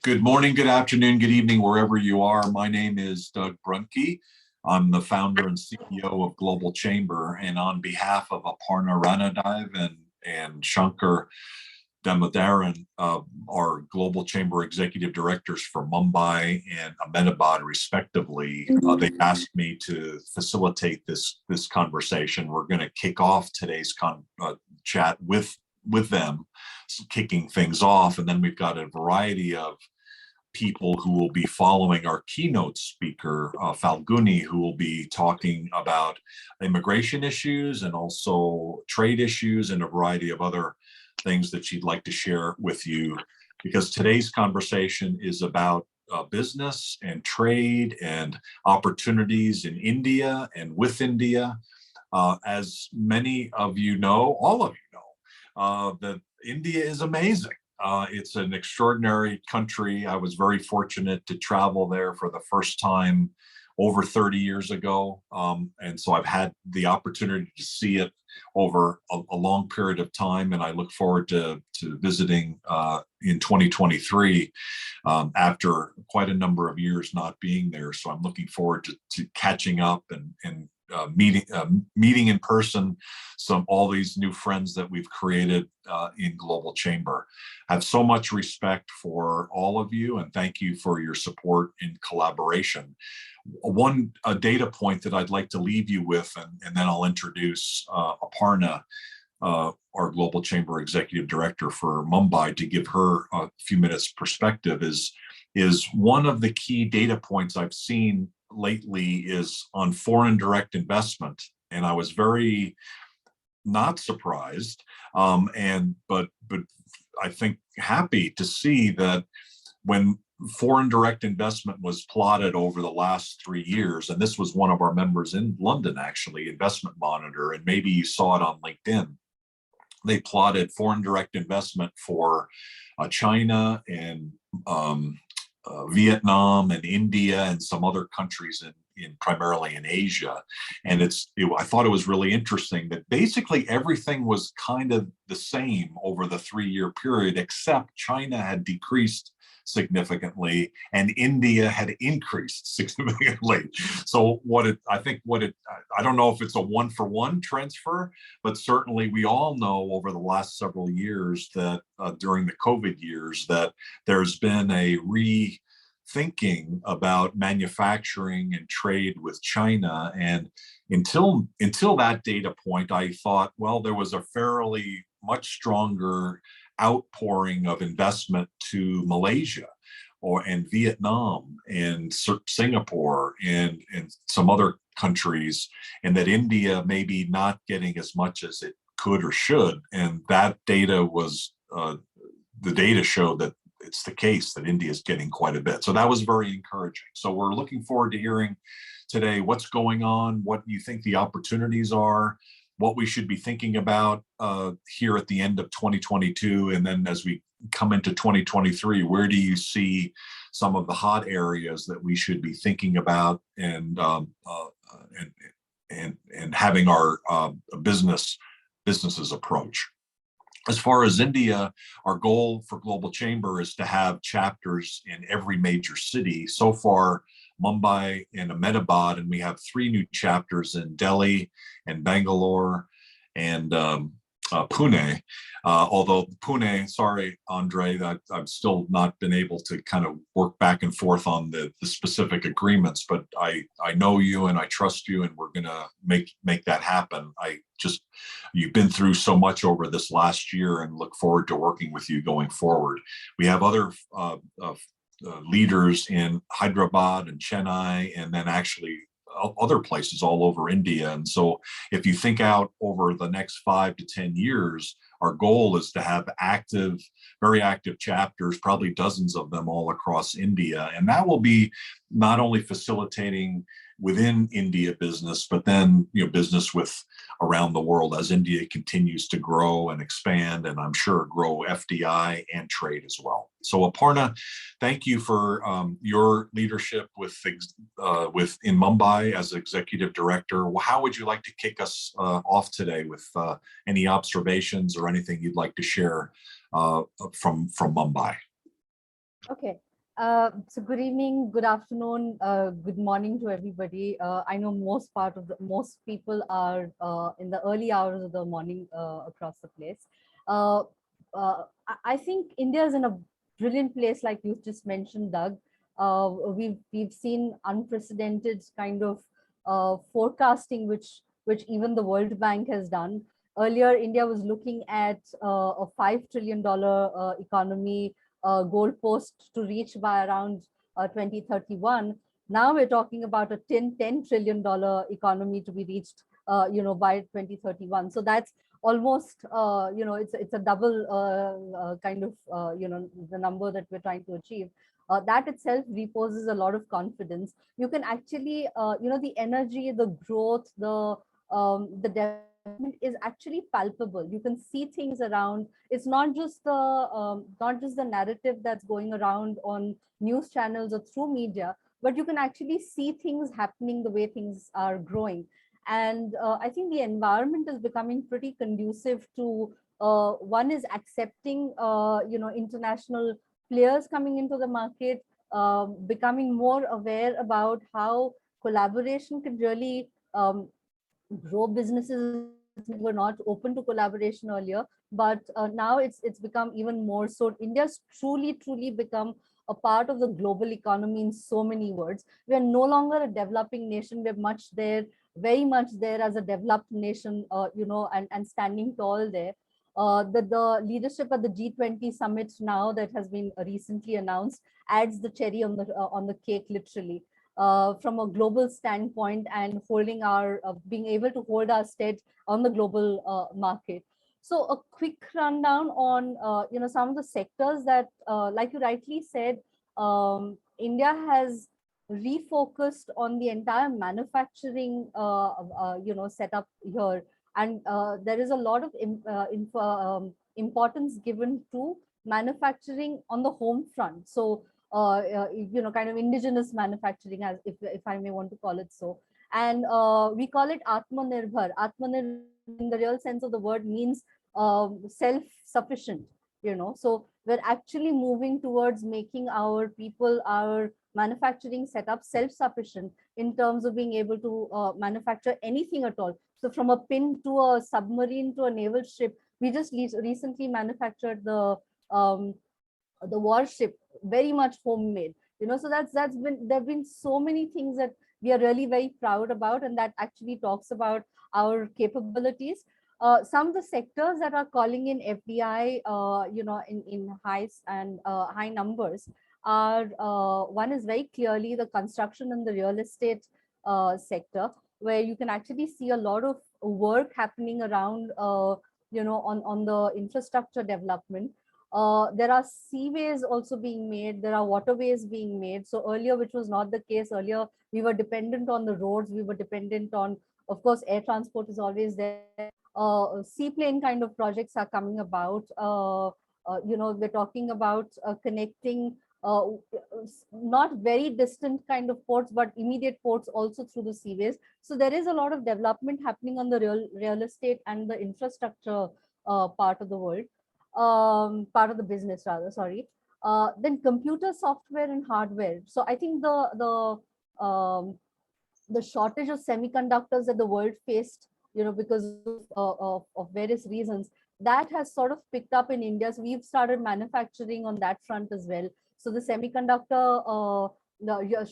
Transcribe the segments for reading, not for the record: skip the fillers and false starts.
Good morning, good afternoon, good evening, wherever you are. My name is Doug Brunke. I'm the founder and CEO of Global Chamber, and on behalf of Aparna Ranadive and Shankar Damodaran, our Global Chamber Executive Directors for Mumbai and Ahmedabad, respectively, they've asked me to facilitate this conversation. We're going to kick off today's chat with them, kicking things off, and then we've got a variety of people who will be following our keynote speaker, Falguni, who will be talking about immigration issues and also trade issues and a variety of other things that she'd like to share with you, because today's conversation is about business and trade and opportunities in India and with India. As many of you know, all of you know, that India is amazing. It's an extraordinary country. I was very fortunate to travel there for the first time over 30 years ago. And so I've had the opportunity to see it over a long period of time. And I look forward to visiting in 2023 after quite a number of years not being there. So I'm looking forward to catching up and meeting in person all these new friends that we've created in Global Chamber. I have so much respect for all of you, and thank you for your support and collaboration. One data point that I'd like to leave you with, and then I'll introduce Aparna, our Global Chamber Executive Director for Mumbai, to give her a few minutes perspective, is one of the key data points I've seen lately is on foreign direct investment. And I was very not surprised, but I think happy to see that when foreign direct investment was plotted over the last 3 years, and this was one of our members in London, actually, Investment Monitor, and maybe you saw it on LinkedIn. They plotted foreign direct investment for China and Vietnam and India and some other countries primarily in Asia. And I thought it was really interesting that basically everything was kind of the same over the 3-year period, except China had decreased significantly and India had increased significantly. So I don't know if it's a one-for-one transfer, but certainly we all know over the last several years that during the COVID years that there's been a rethinking about manufacturing and trade with China. And until that data point, I thought, well, there was a fairly much stronger outpouring of investment to Malaysia and Vietnam and Singapore and some other countries, and that India maybe not getting as much as it could or should. And that data was, the data showed that it's the case that India is getting quite a bit. So that was very encouraging. So we're looking forward to hearing today what's going on, what you think the opportunities are, what we should be thinking about here at the end of 2022. And then as we come into 2023, where do you see some of the hot areas that we should be thinking about and having our businesses approach? As far as India, our goal for Global Chamber is to have chapters in every major city. So far, Mumbai and Ahmedabad, and we have 3 new chapters in Delhi and Bangalore and Pune. Although Pune, sorry, Andre, that I've still not been able to kind of work back and forth on the specific agreements, but I know you and I trust you, and we're going to make that happen. You've been through so much over this last year, and look forward to working with you going forward. We have other leaders in Hyderabad and Chennai, and then actually other places all over India. And so if you think out over the next 5 to 10 years, our goal is to have very active chapters, probably dozens of them all across India. And that will be not only facilitating within India business, but then business with around the world as India continues to grow and expand, and I'm sure grow FDI and trade as well. So Aparna, thank you for your leadership in Mumbai as executive director. How would you like to kick us off today with any observations or anything you'd like to share from Mumbai? Okay. So good evening, good afternoon, good morning to everybody. I know most people are in the early hours of the morning across the place. Uh, I think India is in a brilliant place, like you just mentioned, Doug. We've seen unprecedented kind of forecasting, which even the World Bank has done. Earlier, India was looking at a $5 trillion economy goalpost to reach by around 2031. Now we're talking about a $10 trillion economy to be reached, by 2031. So that's almost, it's a double kind of, the number that we're trying to achieve. That itself reposes a lot of confidence. You can actually, the energy, the growth, the development is actually palpable. You can see things around. It's not just the narrative that's going around on news channels or through media, but you can actually see things happening the way things are growing. And I think the environment is becoming pretty conducive to one is accepting international players coming into the market, becoming more aware about how collaboration can really grow businesses that were not open to collaboration earlier, but now it's become even more so. India's truly become a part of the global economy in so many words. We are no longer a developing nation. We're much there, very much there as a developed nation, and standing tall there. The leadership at the G20 summit now that has been recently announced adds the cherry on the cake, literally, from a global standpoint, and holding our being able to hold our stead on the global market. So a quick rundown on some of the sectors that, like you rightly said, India has refocused on the entire manufacturing setup here, and there is a lot of importance given to manufacturing on the home front. So kind of indigenous manufacturing, as if I may want to call it so. And we call it Atmanirbhar. Atmanirbhar, in the real sense of the word, means self-sufficient. So we're actually moving towards making our people, our manufacturing setup self-sufficient in terms of being able to manufacture anything at all. So from a pin to a submarine to a naval ship, we just recently manufactured the warship, very much homemade. So that's been, there have been so many things that we are really very proud about, and that actually talks about our capabilities. Some of the sectors that are calling in FDI, in high numbers are, one is very clearly the construction and the real estate sector, where you can actually see a lot of work happening around, on the infrastructure development. There are seaways also being made. There are waterways being made. So earlier, which was not the case, earlier we were dependent on the roads. We were dependent on, of course, air transport is always there. Seaplane kind of projects are coming about. We're talking about connecting not very distant kind of ports, but immediate ports also through the seaways. So there is a lot of development happening on the real estate and the infrastructure part of the world, part of the business rather, sorry. Then computer software and hardware. So I think the shortage of semiconductors that the world faced, because of various reasons, that has sort of picked up in India. So we've started manufacturing on that front as well. So the semiconductor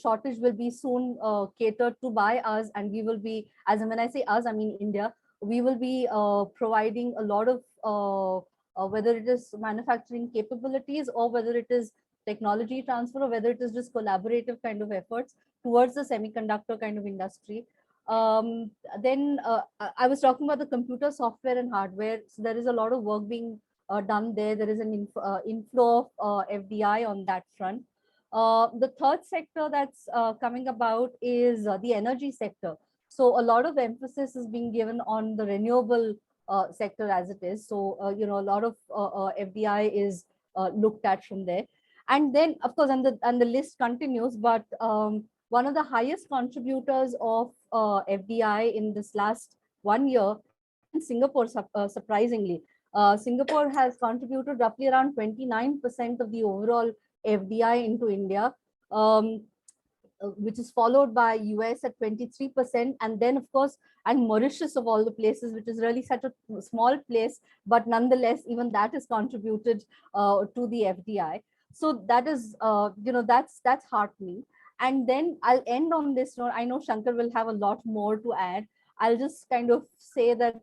shortage will be soon catered to by us, and we will be, as and when I say us, I mean India, we will be providing a lot of whether it is manufacturing capabilities, or whether it is technology transfer, or whether it is just collaborative kind of efforts towards the semiconductor kind of industry. Then I was talking about the computer software and hardware. So there is a lot of work being done there. There is an inflow of FDI on that front. The third sector that's coming about is the energy sector. So a lot of emphasis is being given on the renewable sector as it is. So, a lot of FDI is looked at from there. And then, of course, and the list continues, but one of the highest contributors of FDI in this last 1 year has been Singapore, surprisingly. Singapore has contributed roughly around 29% of the overall FDI into India. Which is followed by US at 23%, and then of course, and Mauritius of all the places, which is really such a small place, but nonetheless, even that is contributed to the FDI. So that is, that's heartening. And then I'll end on this note. I know Shankar will have a lot more to add. I'll just kind of say that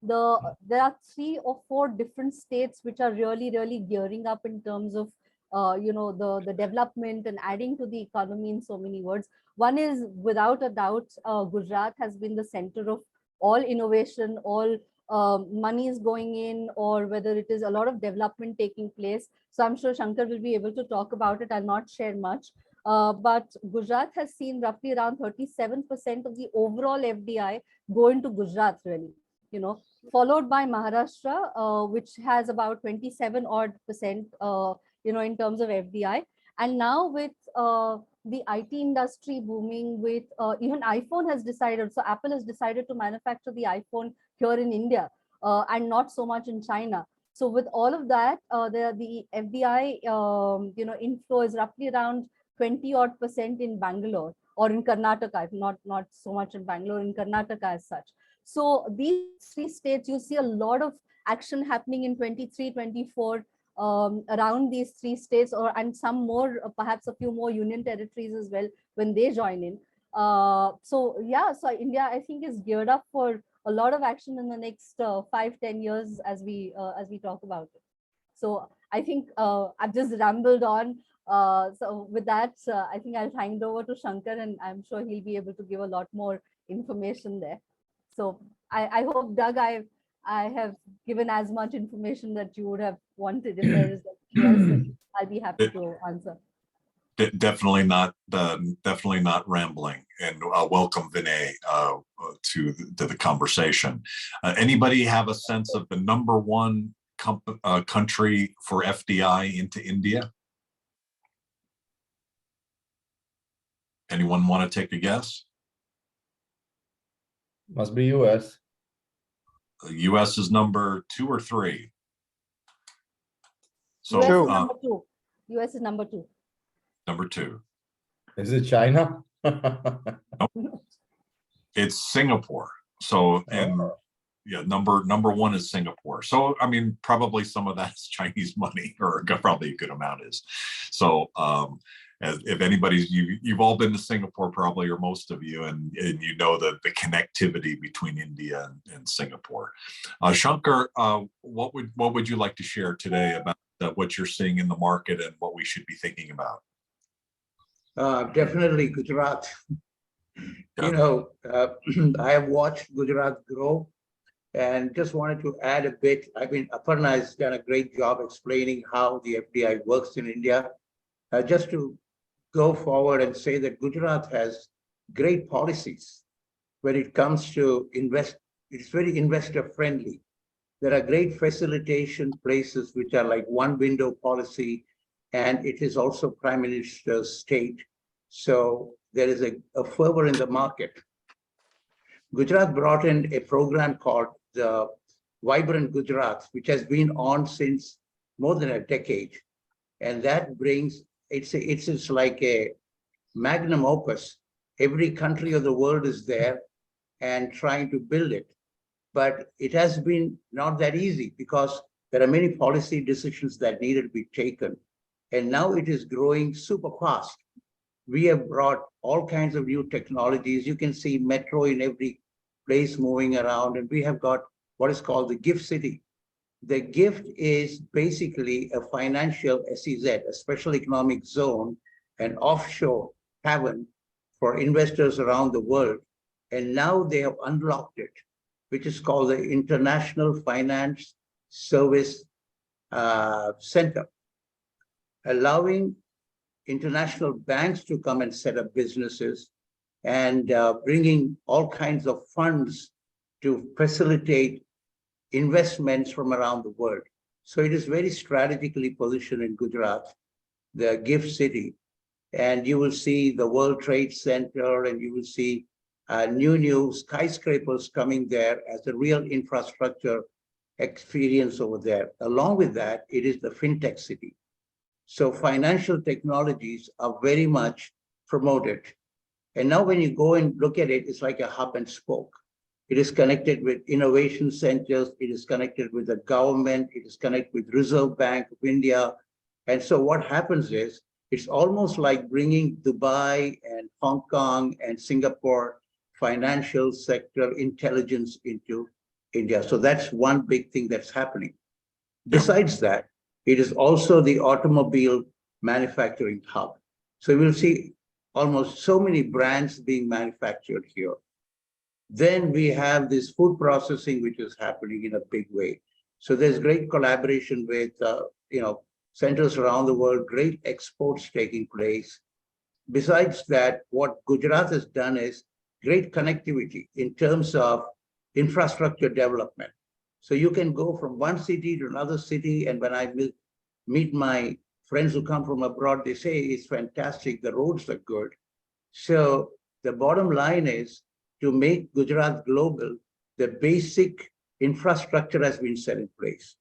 there are 3 or 4 different states which are really, really gearing up in terms of the development and adding to the economy in so many words. One is, without a doubt, Gujarat has been the center of all innovation, all money is going in, or whether it is a lot of development taking place. So I'm sure Shankar will be able to talk about it. I'll not share much. But Gujarat has seen roughly around 37% of the overall FDI go into Gujarat, really, followed by Maharashtra, which has about 27 odd percent, in terms of FDI. And now with the IT industry booming, with even iPhone has decided, so Apple has decided to manufacture the iPhone here in India and not so much in China. So with all of that, the FDI, inflow is roughly around 20 odd percent in Bangalore or in Karnataka, not so much in Bangalore, in Karnataka as such. So these 3 states, you see a lot of action happening in 23, 24, around these 3 states, and some more, perhaps a few more union territories as well when they join in. So India, I think, is geared up for a lot of action in the next 5-10 years as we talk about it. So I think I've just rambled on. So with that, I think I'll hand over to Shankar, and I'm sure he'll be able to give a lot more information there. So I hope, Doug, I have given as much information that you would have wanted. If there is anything else, I'll be happy to answer. Definitely not rambling, and welcome Vinay to the conversation. Anybody have a sense of the number 1 country for FDI into India? Anyone want to take a guess? Must be US. The US is number 2 or 3. So US is number 2. US is number 2. Number 2. Is it China? It's Singapore. So, and yeah, number 1 is Singapore. So, I mean, probably some of that's Chinese money, or probably a good amount is. So, if anybody's, you've all been to Singapore probably, or most of you, and you know the connectivity between India and Singapore. Shankar, what would you like to share today about what you're seeing in the market and what we should be thinking about? Definitely Gujarat. Yeah. I have watched Gujarat grow, and just wanted to add a bit. I mean, Aparna has done a great job explaining how the FDI works in India. Just to go forward and say that Gujarat has great policies when it comes to invest. It's very investor friendly. There are great facilitation places which are like one window policy, and it is also Prime Minister's state. So there is a fervor in the market. Gujarat brought in a program called the Vibrant Gujarat, which has been on since more than a decade. And that brings, it's like a magnum opus. Every country of the world is there and trying to build it. But it has been not that easy because there are many policy decisions that needed to be taken. And now it is growing super fast. We have brought all kinds of new technologies. You can see metro in every place moving around. And we have got what is called the gift city. The gift is basically a financial SEZ, a special economic zone, an offshore haven for investors around the world. And now they have unlocked it, which is called the International Finance Service Center, allowing international banks to come and set up businesses, and bringing all kinds of funds to facilitate investments from around the world. So it is very strategically positioned in Gujarat, the gift city. And you will see the World Trade Center, and you will see new skyscrapers coming there as a real infrastructure experience over there. Along with that, it is the fintech city. So financial technologies are very much promoted. And now when you go and look at it, it's like a hub and spoke. It is connected with innovation centers. It is connected with the government. It is connected with Reserve Bank of India. And so what happens is, it's almost like bringing Dubai and Hong Kong and Singapore financial sector intelligence into India. So that's one big thing that's happening. Besides that, it is also the automobile manufacturing hub. So we'll see almost so many brands being manufactured here. Then we have this food processing, which is happening in a big way. So there's great collaboration with, centers around the world, great exports taking place. Besides that, what Gujarat has done is great connectivity in terms of infrastructure development. So you can go from one city to another city, and when I meet my friends who come from abroad, they say it's fantastic, the roads are good. So the bottom line is, to make Gujarat global, the basic infrastructure has been set in place.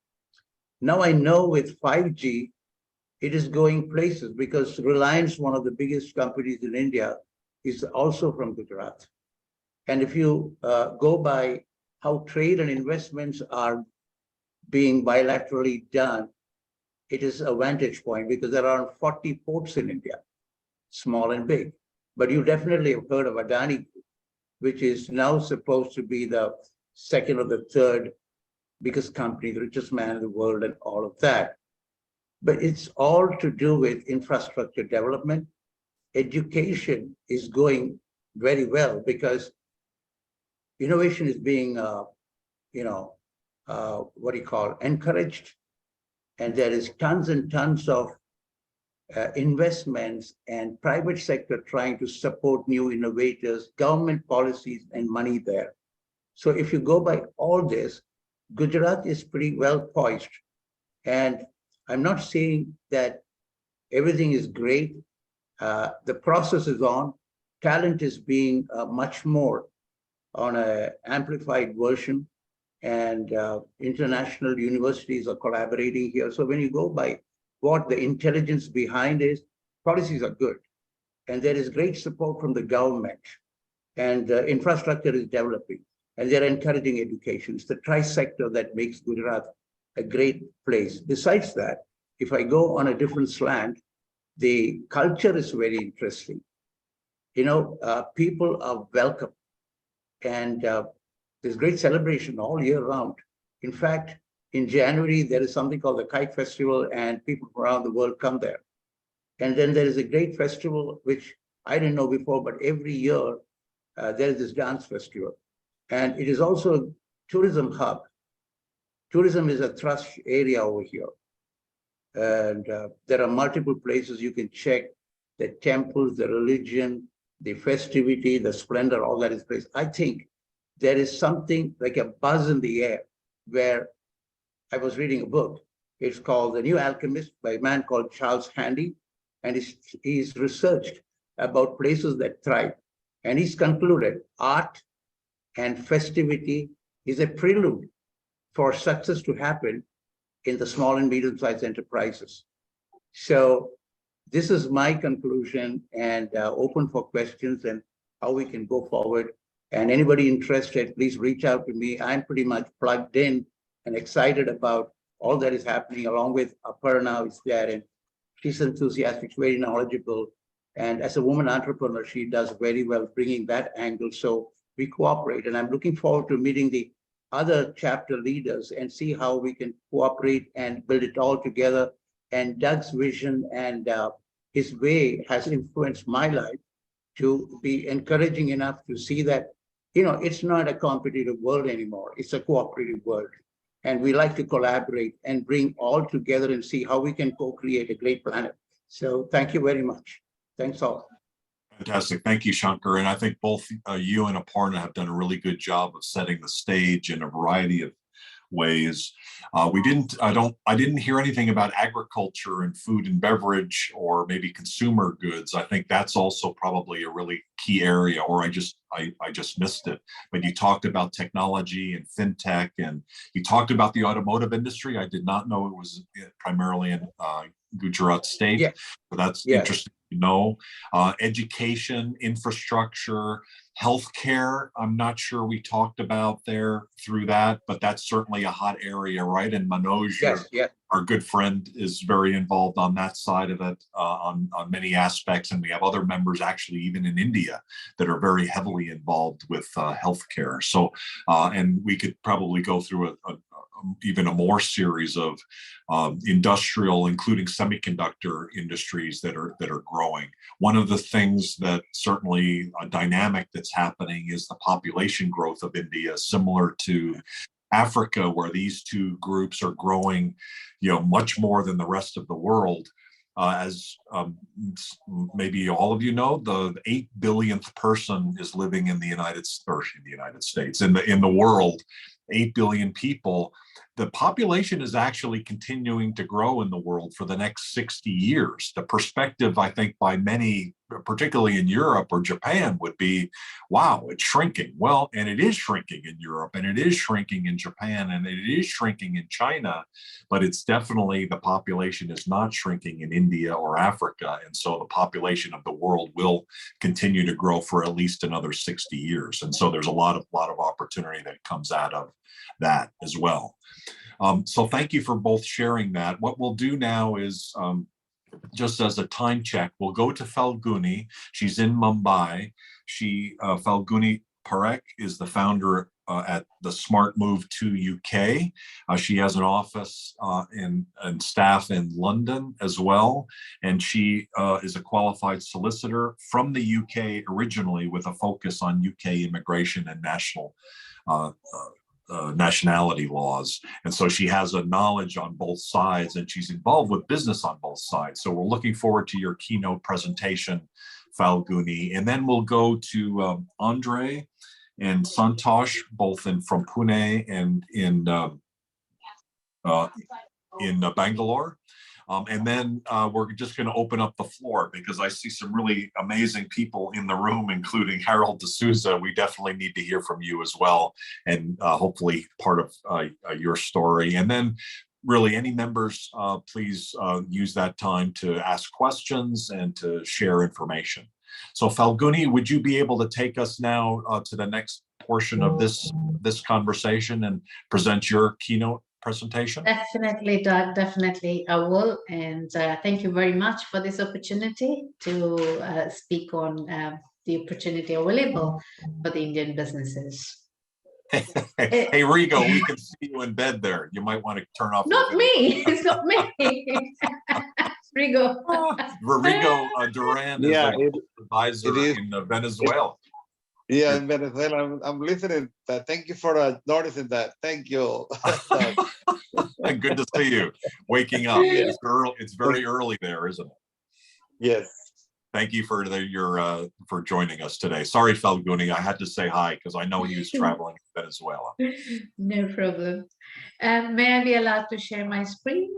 Now I know with 5G, it is going places because Reliance, one of the biggest companies in India, is also from Gujarat. And if you go by how trade and investments are being bilaterally done, it is a vantage point because there are 40 ports in India, small and big. But you definitely have heard of Adani, which is now supposed to be the second or the third biggest company, the richest man in the world, and all of that. But it's all to do with infrastructure development. Education is going very well because innovation is being, encouraged. And there is tons and tons of investments and private sector trying to support new innovators, government policies and money there. So if you go by all this, Gujarat is pretty well poised. And I'm not saying that everything is great. The process is on. Talent is being much more on an amplified version, and international universities are collaborating here. So when you go by what the intelligence behind is, policies are good. And there is great support from the government, and infrastructure is developing, and they're encouraging education. It's the tri-sector that makes Gujarat a great place. Besides that, if I go on a different slant, the culture is very interesting. People are welcome, and there's great celebration all year round. In fact, in January, there is something called the Kite Festival, and people from around the world come there. And then there is a great festival, which I didn't know before, but every year there is this dance festival. And it is also a tourism hub. Tourism is a thrust area over here. And there are multiple places you can check: the temples, the religion, the festivity, the splendor, all that is placed. I think there is something like a buzz in the air where I was reading a book. It's called The New Alchemist by a man called Charles Handy. And he's researched about places that thrive. And he's concluded art and festivity is a prelude for success to happen in the small and medium-sized enterprises. So this is my conclusion, and open for questions and how we can go forward. And anybody interested, please reach out to me. I'm pretty much plugged in and excited about all that is happening, along with Aparna is there, and she's enthusiastic, very knowledgeable. And as a woman entrepreneur, she does very well bringing that angle. So we cooperate, and I'm looking forward to meeting the other chapter leaders and see how we can cooperate and build it all together. And Doug's vision and his way has influenced my life to be encouraging enough to see that, it's not a competitive world anymore. It's a cooperative world. And we like to collaborate and bring all together and see how we can co-create a great planet. So thank you very much. Thanks all. Fantastic. Thank you, Shankar. And I think both you and Aparna have done a really good job of setting the stage in a variety of ways. I didn't hear anything about agriculture and food and beverage, or maybe consumer goods. I think that's also probably a really key area, or I just missed it. But you talked about technology and fintech, and you talked about the automotive industry. I did not know it was primarily in Gujarat state. Yeah. So that's Yeah. interesting to know. Education, infrastructure, healthcare. I'm not sure we talked about there through that, but that's certainly a hot area, right? And Manoj, Yes, yeah. our good friend, is very involved on that side of it on many aspects. And we have other members actually even in India that are very heavily involved with healthcare. So, and we could probably go through even a more series of industrial, including semiconductor industries that are growing. One of the things that certainly a dynamic that's happening is the population growth of India, similar to Africa, where these two groups are growing, much more than the rest of the world. As maybe all of you know, the 8 billionth person is living in the United States, in the world, 8 billion people. The population is actually continuing to grow in the world for the next 60 years. The perspective, I think, by many, particularly in Europe or Japan, would be, wow, it's shrinking. Well, and it is shrinking in Europe, and it is shrinking in Japan, and it is shrinking in China, but it's definitely, the population is not shrinking in India or Africa. And so the population of the world will continue to grow for at least another 60 years. And so there's a lot of opportunity that comes out of that as well. So thank you for both sharing that. What we'll do now is, just as a time check, we'll go to Falguni. She's in Mumbai. Falguni Parekh is the founder at the Smart Move to UK. She has an office and staff in London as well. And she is a qualified solicitor from the UK originally, with a focus on UK immigration and nationality laws. And so she has a knowledge on both sides, and she's involved with business on both sides. So we're looking forward to your keynote presentation, Falguni. And then we'll go to Andre and Santosh, both from Pune and in Bangalore. And then we're just going to open up the floor, because I see some really amazing people in the room, including Harold D'Souza. We definitely need to hear from you as well, and hopefully part of your story. And then really any members, please use that time to ask questions and to share information. So Falguni, would you be able to take us now to the next portion of this conversation and present your keynote presentation? Definitely, Doug, definitely I will. And thank you very much for this opportunity to speak on the opportunity available for the Indian businesses. Hey, Rigo, we can see you in bed there. You might want to turn off. Not me, it's not me. Rigo. Rigo Duran is an advisor in Venezuela. Yeah, in Venezuela. I'm listening. Thank you for noticing that. Thank you. Good to see you. Waking up. It's early. It's very early there, isn't it? Yes. Thank you for for joining us today. Sorry, Falguni, I had to say hi because I know he was traveling to Venezuela. No problem. May I be allowed to share my screen?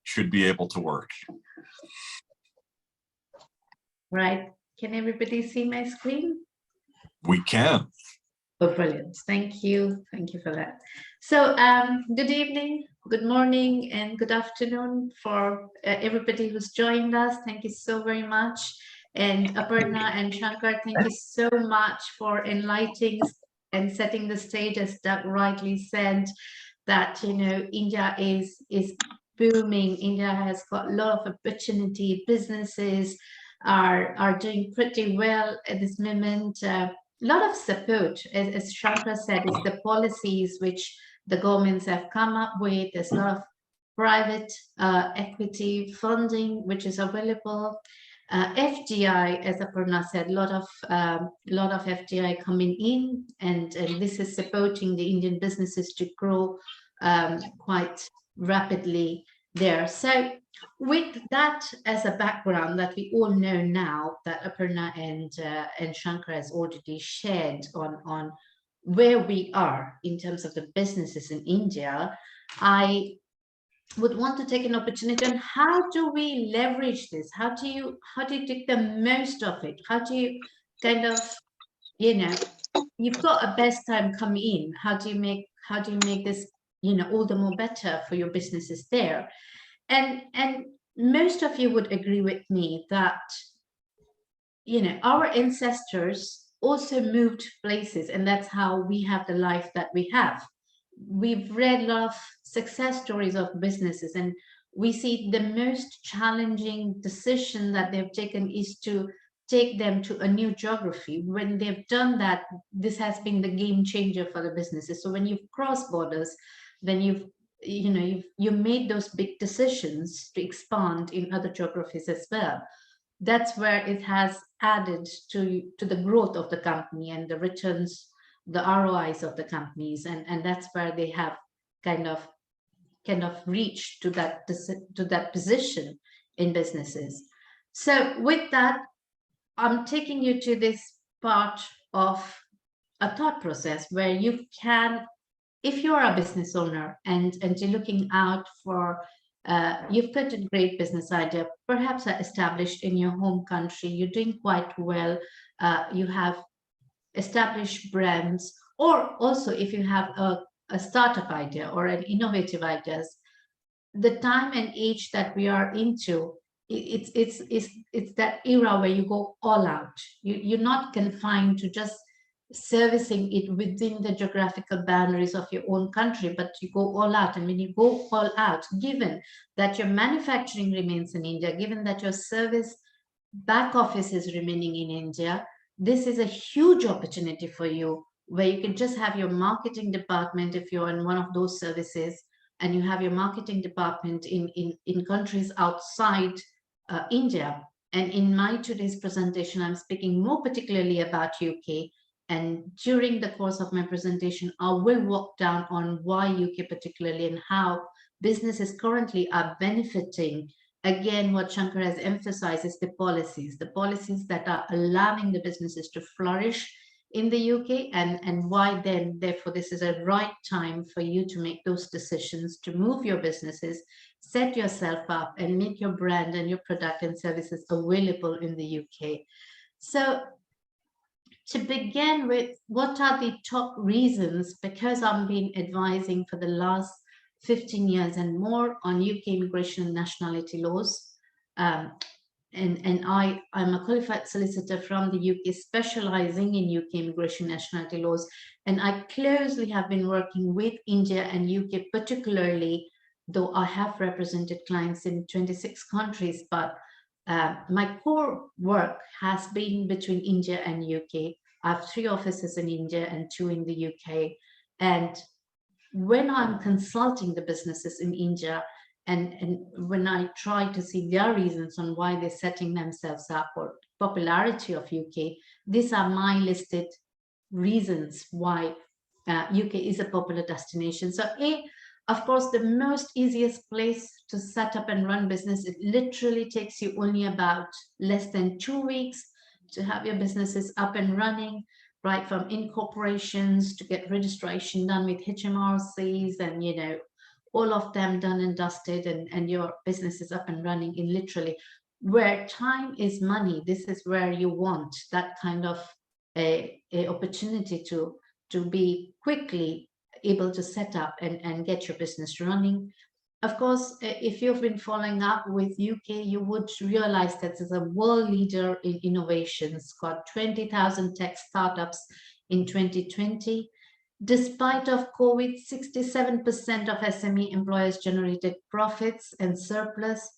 Should be able to work. Right. Can everybody see my screen? We can. Oh, brilliant. Thank you. Thank you for that. So good evening, good morning, and good afternoon for everybody who's joined us. Thank you so very much. And Aparna and Shankar, thank you so much for enlightening and setting the stage, as Doug rightly said, that, you know, India is booming. India has got a lot of opportunity. Businesses are doing pretty well at this moment. A lot of support, as Shankar said, is the policies which the governments have come up with. There's a lot of private equity funding which is available. FDI, as Aparna said, a lot of FDI coming in, and this is supporting the Indian businesses to grow quite rapidly there. So with that as a background that we all know now, that Aparna and Shankar has already shared on where we are in terms of the businesses in India, I would want to take an opportunity on how do we leverage this? How do you take the most of it? How do you kind of, you know, you've got a best time coming in. How do you make this all the more better for your businesses there. And most of you would agree with me that, our ancestors also moved places, and that's how we have the life that we have. We've read a lot of success stories of businesses, and we see the most challenging decision that they've taken is to take them to a new geography. When they've done that, this has been the game changer for the businesses. So when you've crossed borders, then you've made those big decisions to expand in other geographies as well. That's where it has added to the growth of the company and the returns, the ROIs of the companies, and that's where they have kind of reached to that position in businesses. So with that, I'm taking you to this part of a thought process where you can, if you're a business owner and you're looking out for, you've got a great business idea, perhaps established in your home country, you're doing quite well, you have established brands, or also if you have a startup idea or an innovative ideas, the time and age that we are into, it's that era where you go all out. You're not confined to just servicing it within the geographical boundaries of your own country, but you go all out. And when you go all out, given that your manufacturing remains in India, given that your service back office is remaining in India, this is a huge opportunity for you, where you can just have your marketing department, if you're in one of those services, and you have your marketing department in countries outside India. And in my today's presentation, I'm speaking more particularly about UK. And during the course of my presentation, I will walk down on why UK particularly, and how businesses currently are benefiting. Again, what Shankar has emphasized is the policies that are allowing the businesses to flourish in the UK, and why then, therefore, this is a right time for you to make those decisions to move your businesses, set yourself up, and make your brand and your product and services available in the UK. So to begin with, what are the top reasons? Because I've been advising for the last 15 years and more on UK immigration and nationality laws. And I'm a qualified solicitor from the UK, specializing in UK immigration nationality laws. And I closely have been working with India and UK particularly, though I have represented clients in 26 countries, but my core work has been between India and UK. I have 3 offices in India and 2 in the UK. And when I'm consulting the businesses in India, and when I try to see their reasons on why they're setting themselves up, or popularity of UK, these are my listed reasons why UK is a popular destination. So of course, the most easiest place to set up and run business, it literally takes you only about less than 2 weeks to have your businesses up and running, right from incorporations to get registration done with HMRCs, and all of them done and dusted, and your business is up and running in literally, where time is money. This is where you want that kind of a opportunity to be quickly able to set up and get your business running. Of course, if you've been following up with UK, you would realize that it's a world leader in innovations, got 20,000 tech startups in 2020. Despite of COVID, 67% of SME employers generated profits and surplus.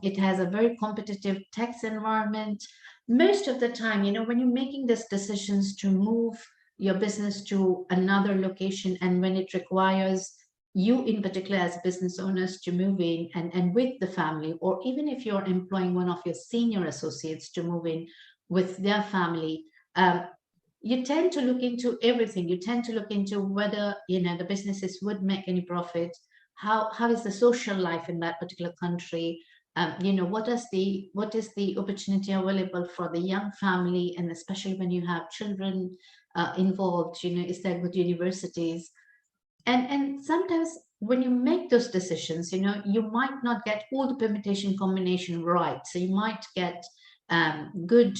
It has a very competitive tax environment. Most of the time, when you're making these decisions to move your business to another location, and when it requires you in particular as business owners to move in and with the family, or even if you're employing one of your senior associates to move in with their family, you tend to look into everything. You tend to look into whether the businesses would make any profit, how is the social life in that particular country, what is the opportunity available for the young family, and especially when you have children involved, is there good universities? And sometimes when you make those decisions, you might not get all the permutation combination right. So you might get good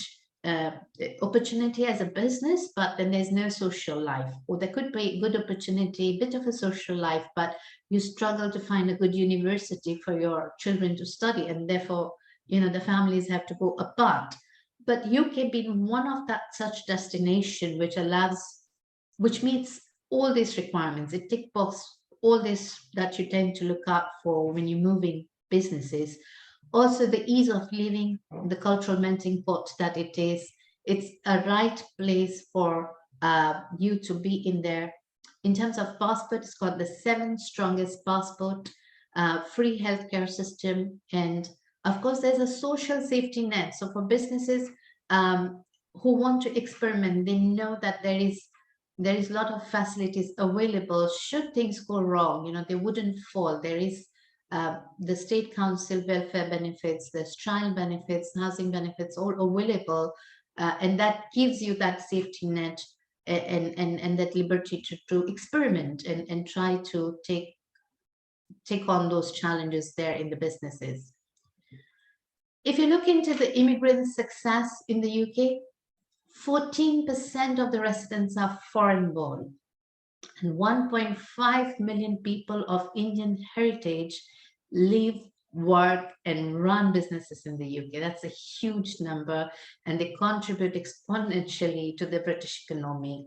opportunity as a business, but then there's no social life, or there could be good opportunity, bit of a social life, but you struggle to find a good university for your children to study, and therefore, you know, the families have to go apart. But UK being one of that such destination which meets all these requirements, it tick box all this that you tend to look out for when you're moving businesses. Also the ease of living, the cultural melting pot that it is, it's a right place for you to be in there. In terms of passport, it's got the 7th strongest passport, free healthcare system, and of course there's a social safety net. So for businesses who want to experiment, they know that there is a lot of facilities available should things go wrong, you know, they wouldn't fall. There is the state council welfare benefits, there's child benefits, housing benefits, all available, and that gives you that safety net and that liberty to experiment and try to take on those challenges there in the businesses. If you look into the immigrant success in the UK, 14% of the residents are foreign born, and 1.5 million people of Indian heritage live, work, and run businesses in the UK. That's a huge number, and they contribute exponentially to the British economy.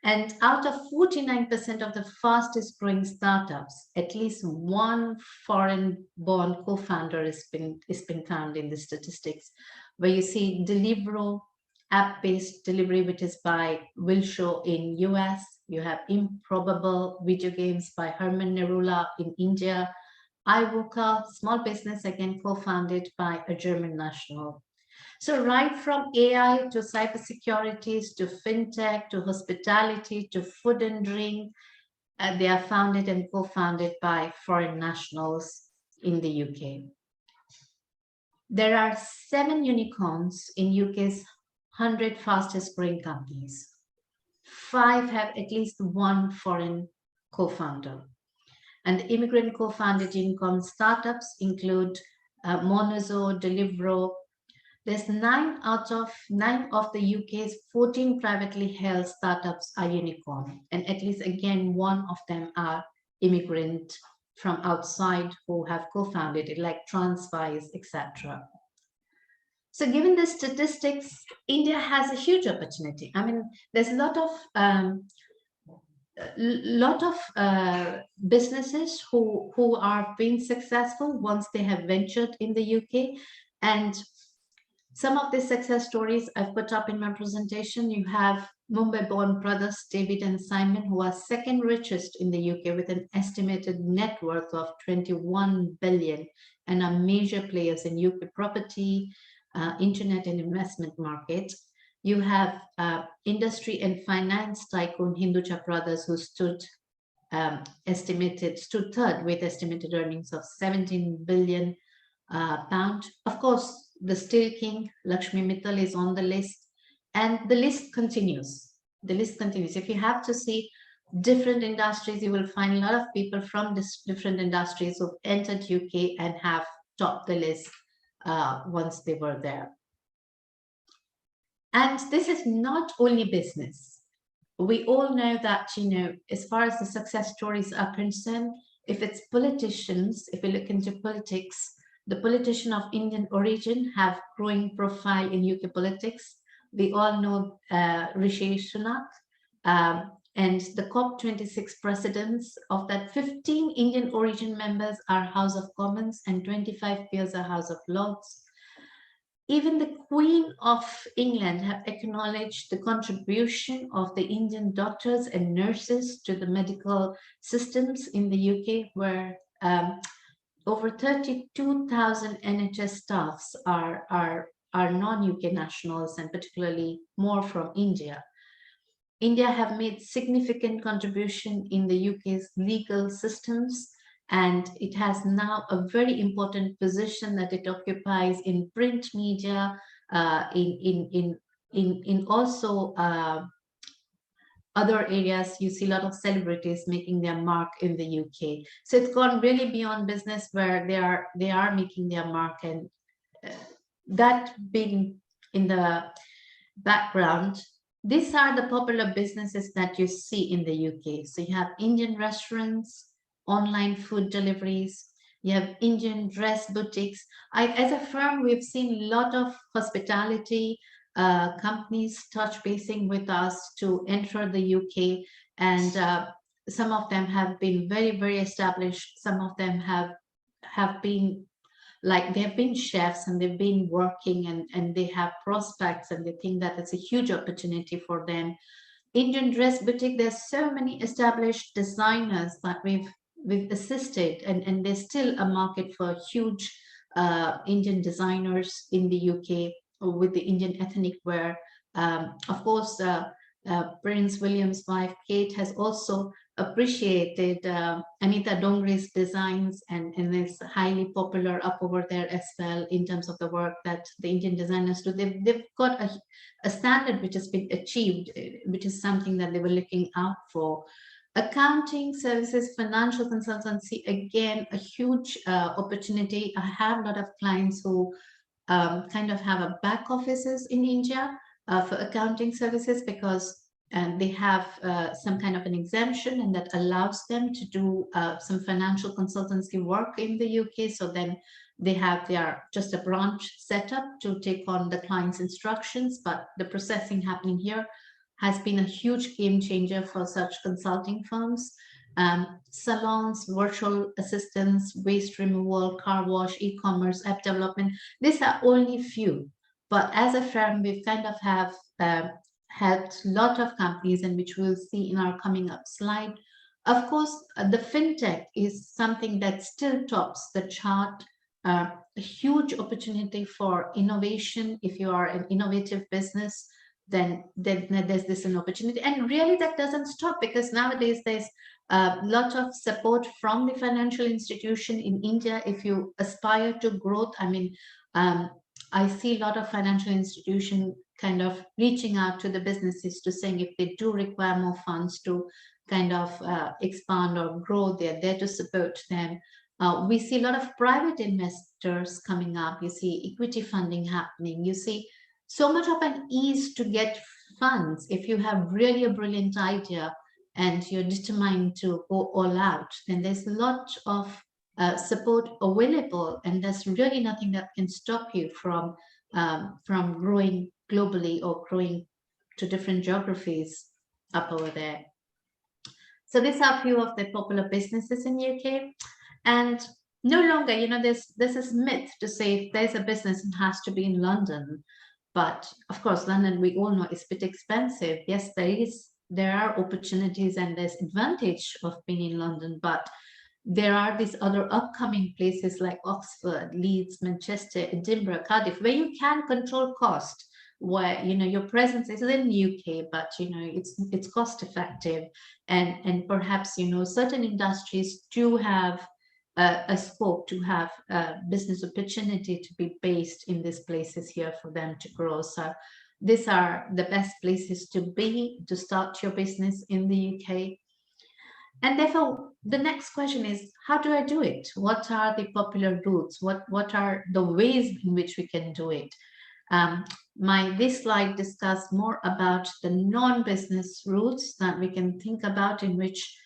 And out of 49% of the fastest growing startups, at least one foreign-born co-founder has been found in the statistics, where you see Deliveroo, app-based delivery, which is by Wilsho in US. You have Improbable video games by Herman Nerula in India. iVooca, small business, again co-founded by a German national. So right from AI to cybersecurities to fintech to hospitality to food and drink, they are founded and co-founded by foreign nationals in the UK. There are 7 unicorns in UK's 100 fastest growing companies. 5 have at least one foreign co-founder. And immigrant co-founded unicorn startups include Monozo, Deliveroo. There's 9 of the UK's 14 privately held startups are unicorn, and at least again one of them are immigrant from outside who have co-founded it, like Transwise, etc. So given the statistics, India has a huge opportunity. I mean, there's a lot of businesses who are being successful once they have ventured in the UK, and some of the success stories I've put up in my presentation. You have Mumbai-born brothers David and Simon, who are second richest in the UK with an estimated net worth of 21 billion and are major players in UK property, internet and investment market. You have industry and finance tycoon Hinduja brothers, who stood third with estimated earnings of 17 billion pound. Of course, the steel king Lakshmi Mittal is on the list, and the list continues. The list continues. If you have to see different industries, you will find a lot of people from different industries who've entered UK and have topped the list once they were there. And this is not only business. We all know that, you know, as far as the success stories are concerned, if it's politicians, if we look into politics, the politician of Indian origin have growing profile in UK politics. We all know Rishi Sunak, and the COP26 presidents of that 15 Indian origin members are House of Commons and 25 peers are House of Lords. Even the Queen of England have acknowledged the contribution of the Indian doctors and nurses to the medical systems in the UK, where over 32,000 NHS staffs are non-UK nationals, and particularly more from India. India have made significant contribution in the UK's legal systems, and it has now a very important position that it occupies in print media, in also other areas. You see a lot of celebrities making their mark in the UK. So it's gone really beyond business, where they are making their mark, and that being in the background, these are the popular businesses that you see in the UK. So you have Indian restaurants, online food deliveries, you have Indian dress boutiques. As a firm, we've seen a lot of hospitality companies touch basing with us to enter the UK, and some of them have been very, very established. Some of them have been like they've been chefs and they've been working and they have prospects and they think that it's a huge opportunity for them. Indian dress boutique, there's so many established designers that we've assisted, and there's still a market for huge Indian designers in the UK with the Indian ethnic wear. Of course, Prince William's wife, Kate, has also appreciated Anita Dongre's designs and is highly popular up over there as well in terms of the work that the Indian designers do. They've got a standard which has been achieved, which is something that they were looking out for. Accounting services, financial consultancy, again, a huge opportunity. I have a lot of clients who kind of have a back offices in India for accounting services because they have some kind of an exemption, and that allows them to do some financial consultancy work in the UK. So then they have just a branch set up to take on the client's instructions, but the processing happening here has been a huge game changer for such consulting firms. Salons, virtual assistants, waste removal, car wash, e-commerce, app development. These are only few, but as a firm, we've kind of have helped a lot of companies, and which we'll see in our coming up slide. Of course, the fintech is something that still tops the chart. A huge opportunity for innovation. If you are an innovative business, then there's an opportunity, and really that doesn't stop, because nowadays there's a lot of support from the financial institution in India. If you aspire to growth, I mean, I see a lot of financial institution kind of reaching out to the businesses to saying if they do require more funds to kind of expand or grow, they're there to support them. We see a lot of private investors coming up. You see equity funding happening. You see so much of an ease to get funds. If you have really a brilliant idea and you're determined to go all out, then there's a lot of support available, and there's really nothing that can stop you from growing globally or growing to different geographies up over there. So these are a few of the popular businesses in UK, and no longer, you know, there's this myth to say if there's a business, it has to be in London. But of course, London, we all know, is a bit expensive. Yes, there are opportunities and there's advantage of being in London, but there are these other upcoming places like Oxford, Leeds, Manchester, Edinburgh, Cardiff, where you can control cost, where, you know, your presence is in the UK, but, you know, it's cost effective, and perhaps, you know, certain industries do have a scope to have a business opportunity to be based in these places here for them to grow. So these are the best places to be to start your business in the UK. And therefore, the next question is, how do I do it? What are the popular routes? What are the ways in which we can do it? This slide discusses more about the non-business routes that we can think about, in which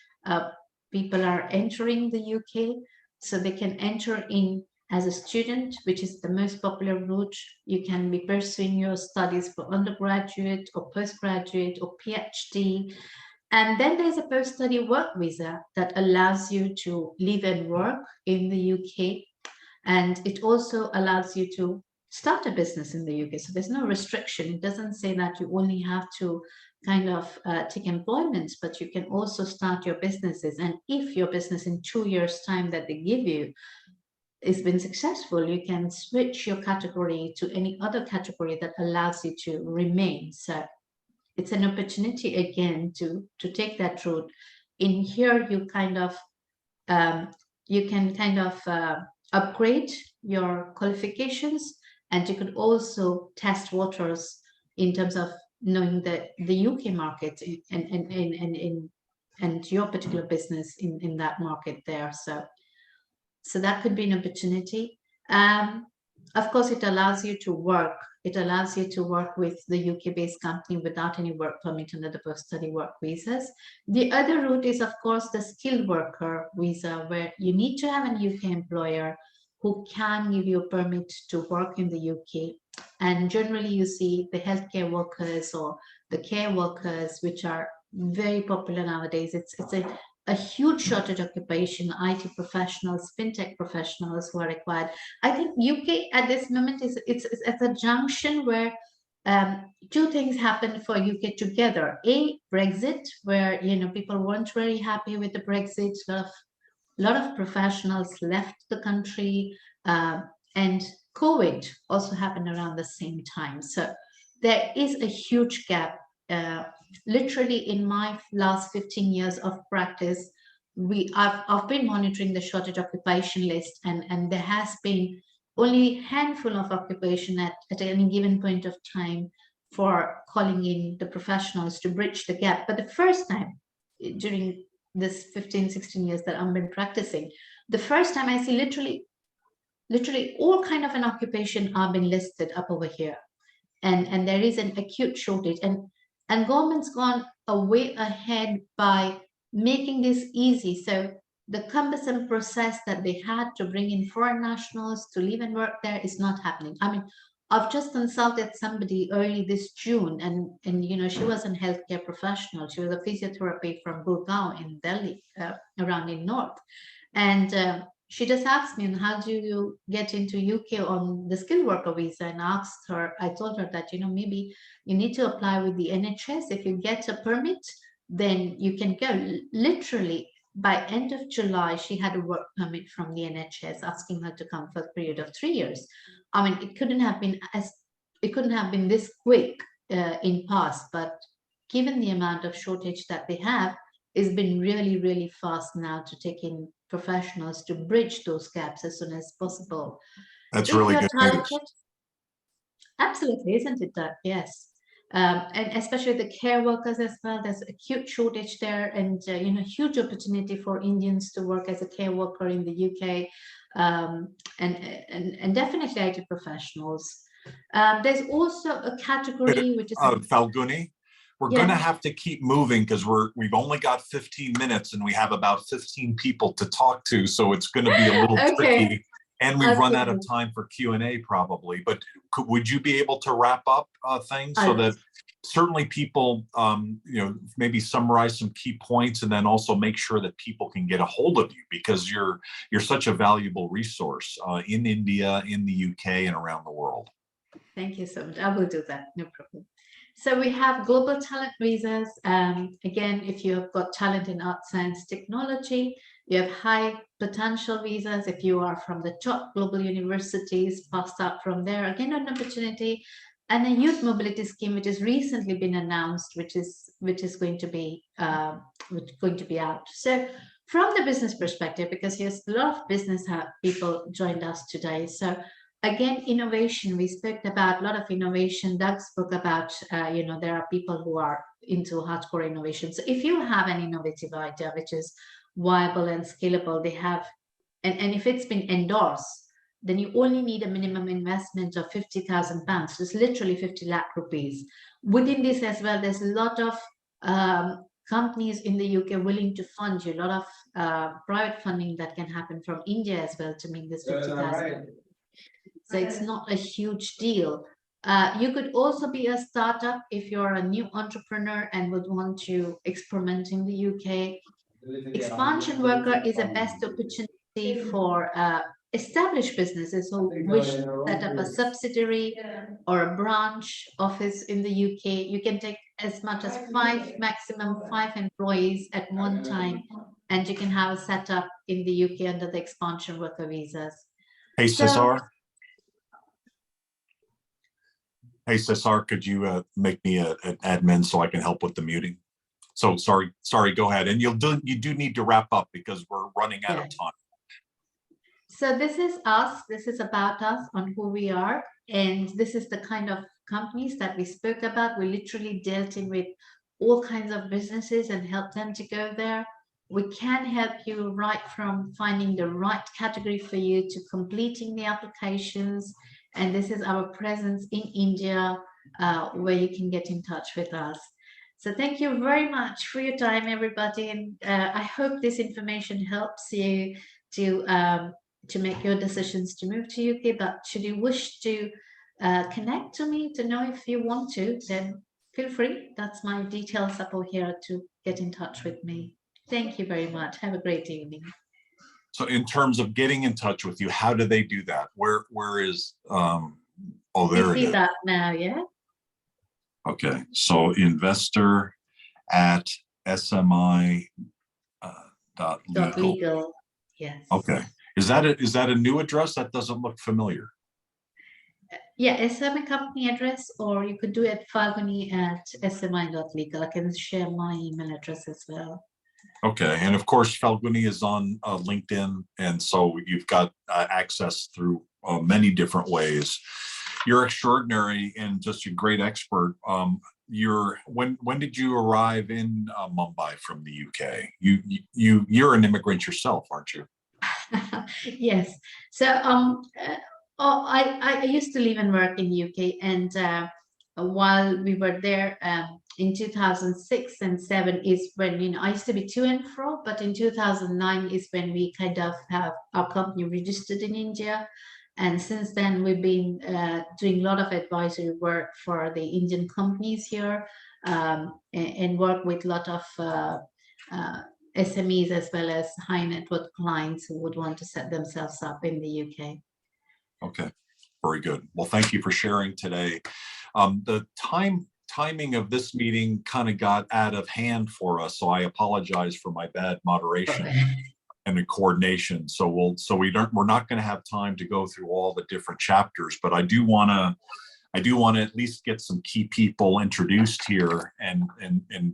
people are entering the UK. So they can enter in as a student, which is the most popular route. You can be pursuing your studies for undergraduate or postgraduate or PhD. And then there's a post-study work visa that allows you to live and work in the UK. And it also allows you to start a business in the UK. So there's no restriction. It doesn't say that you only have to kind of take employment, but you can also start your businesses. And if your business in 2 years' time that they give you has been successful, you can switch your category to any other category that allows you to remain. So it's an opportunity again to take that route. In here, you kind of you can kind of upgrade your qualifications, and you could also test waters in terms of knowing that the UK market and your particular business in that market there. So that could be an opportunity. of course, it allows you to work. It allows you to work with the UK-based company without any work permit under the post-study work visas. The other route is, of course, the skilled worker visa, where you need to have a UK employer who can give you a permit to work in the UK. And generally, you see the healthcare workers or the care workers, which are very popular nowadays. It's a huge shortage occupation, IT professionals, fintech professionals who are required. I think UK at this moment it's at a junction where two things happened for UK together. A, Brexit, where people weren't very happy with the Brexit. A lot of professionals left the country, and COVID also happened around the same time. So there is a huge gap. Literally in my last 15 years of practice, I've been monitoring the shortage occupation list, and there has been only a handful of occupation at any given point of time for calling in the professionals to bridge the gap. But the first time during this 15, 16 years that I've been practicing, the first time I see literally all kind of an occupation are being listed up over here. And there is an acute shortage, and government's gone way ahead by making this easy. So the cumbersome process that they had to bring in foreign nationals to live and work there is not happening. I mean, I've just consulted somebody early this June, and she was a healthcare professional. She was a physiotherapy from Gurgaon in Delhi, around in north, and she just asked me, how do you get into UK on the skilled worker visa? And I told her that, maybe you need to apply with the NHS. If you get a permit, then you can go. Literally, by end of July, she had a work permit from the NHS asking her to come for a period of 3 years. I mean, it couldn't have been this quick in past, but given the amount of shortage that they have, it's been really, really fast now to take in professionals to bridge those gaps as soon as possible. That's really good news. Absolutely, isn't it, Doug? Yes. And especially the care workers as well. There's a huge shortage there, and huge opportunity for Indians to work as a care worker in the UK, and definitely IT professionals. There's also a category which is Falguni. We're going to have to keep moving because we've only got 15 minutes and we have about 15 people to talk to, so it's going to be a little tricky. And we've run out of time for Q&A probably, but would you be able to wrap up things so that certainly people, maybe summarize some key points, and then also make sure that people can get a hold of you, because you're such a valuable resource in India, in the UK, and around the world. Thank you so much. I will do that, no problem. So we have global talent visas. Again, if you've got talent in art, science, technology, you have high potential visas. If you are from the top global universities, passed out from there, again, an opportunity. And a youth mobility scheme, which has recently been announced, which is going to be out. So from the business perspective, because there's a lot of business people joined us today. So again, innovation, we spoke about a lot of innovation. Doug spoke about, there are people who are into hardcore innovation. So if you have an innovative idea, which is viable and scalable, they have, and if it's been endorsed, then you only need a minimum investment of £50,000. So it's literally 50 lakh rupees. Within this as well, there's a lot of companies in the UK willing to fund you, a lot of private funding that can happen from India as well to make this 50,000. So it's not a huge deal. You could also be a startup if you're a new entrepreneur and would want to experiment in the UK. Expansion worker is a best opportunity for established businesses who wish to set up a subsidiary or a branch office in the UK. You can take as much as maximum 5 employees at one time, and you can have a setup in the UK under the expansion worker visas. Hey, Cesar. Hey, Cesar, could you make me an admin so I can help with the muting? So sorry, go ahead. And you do need to wrap up because we're running out of time. So this is us, this is about us, on who we are. And this is the kind of companies that we spoke about. We literally dealt in with all kinds of businesses and help them to go there. We can help you right from finding the right category for you to completing the applications And this is our presence in India, where you can get in touch with us. So thank you very much for your time, everybody. And I hope this information helps you to make your decisions to move to UK. But should you wish to connect to me to know if you want to, then feel free. That's my details up over here to get in touch with me. Thank you very much. Have a great evening. So in terms of getting in touch with you, how do they do that? Where is, oh, there You it see is. that now, yeah? Okay, so investor at SMI dot legal. .legal, yes. Okay, is that a new address? That doesn't look familiar. Yeah, SMI company address, or you could do it Falguni at smi.legal. I can share my email address as well. Okay, and of course, Falguni is on LinkedIn, and so you've got access through many different ways. You're extraordinary and just a great expert. When did you arrive in Mumbai from the UK? You're an immigrant yourself, aren't you? Yes. So I used to live and work in UK, and while we were there in 2006 and 7 is when, I used to be to and fro, but in 2009 is when we kind of have our company registered in India. And since then, we've been doing a lot of advisory work for the Indian companies here, and work with a lot of SMEs as well as high net worth clients who would want to set themselves up in the UK. Okay, very good. Well, thank you for sharing today. The timing of this meeting kind of got out of hand for us, so I apologize for my bad moderation. Okay. And the coordination. So we're not going to have time to go through all the different chapters, but I do want to at least get some key people introduced here, and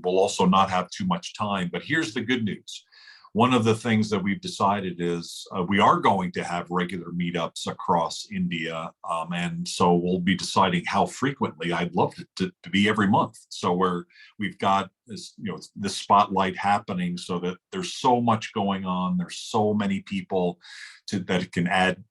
we'll also not have too much time. But here's the good news. One of the things that we've decided is we are going to have regular meetups across India, and so we'll be deciding how frequently. I'd love it to be every month. So we've got this, this spotlight happening, so that there's so much going on. There's so many people that it can add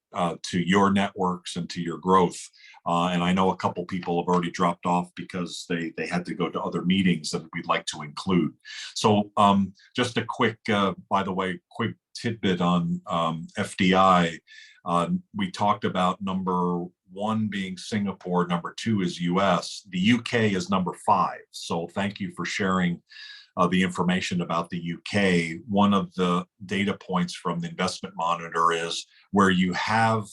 to your networks and to your growth. And I know a couple people have already dropped off because they had to go to other meetings that we'd like to include. So just a quick, by the way, quick tidbit on FDI. We talked about number 1 being Singapore, number 2 is US. The UK is number 5. So thank you for sharing the information about the UK. One of the data points from the Investment Monitor is where you have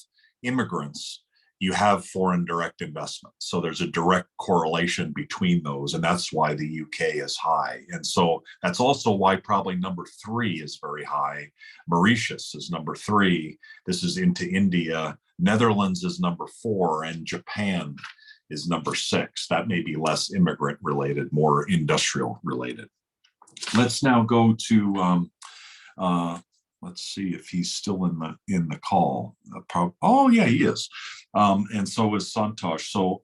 immigrants, you have foreign direct investment. So there's a direct correlation between those, and that's why the UK is high. And so that's also why probably number 3 is very high. Mauritius is number 3. This is into India. Netherlands is number 4, and Japan is number 6. That may be less immigrant related, more industrial related. Let's now go to let's see if he's still in the call. Oh yeah, he is. And so is Santosh. So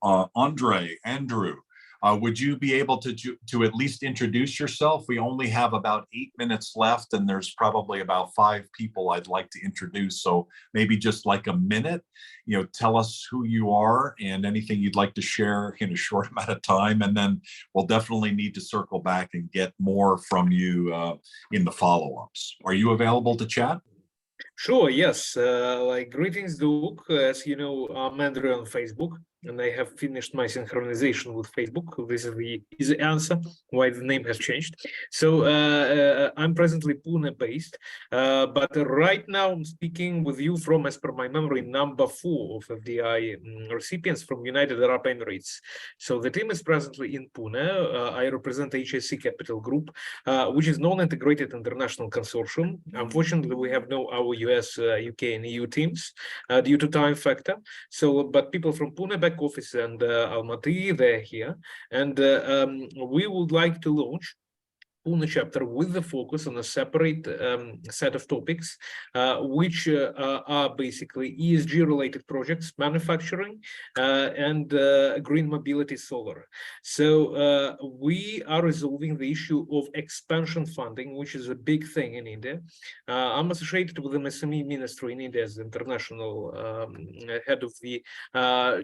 Andrew, would you be able to at least introduce yourself? We only have about 8 minutes left, and there's probably about 5 people I'd like to introduce. So maybe just like a minute, tell us who you are and anything you'd like to share in a short amount of time. And then we'll definitely need to circle back and get more from you in the follow-ups. Are you available to chat? Sure, yes. Greetings, Duke. As you know, I'm Andrew on Facebook, and I have finished my synchronization with Facebook. This is the easy answer why the name has changed. So I'm presently Pune-based, but right now I'm speaking with you from, as per my memory, number 4 of FDI recipients from United Arab Emirates. So the team is presently in Pune. I represent HSC Capital Group, which is non-integrated international consortium. Unfortunately, we have no our US, UK, and EU teams due to time factor. So, but people from Pune back office and Almaty, they're here, and we would like to launch Pune chapter with the focus on a separate set of topics, which are basically ESG-related projects, manufacturing, and green mobility solar. So we are resolving the issue of expansion funding, which is a big thing in India. I'm associated with the MSME ministry in India as the international head of the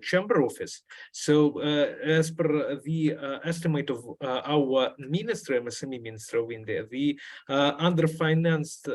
chamber office. So as per the estimate of our ministry, MSME Ministry of India, the underfinanced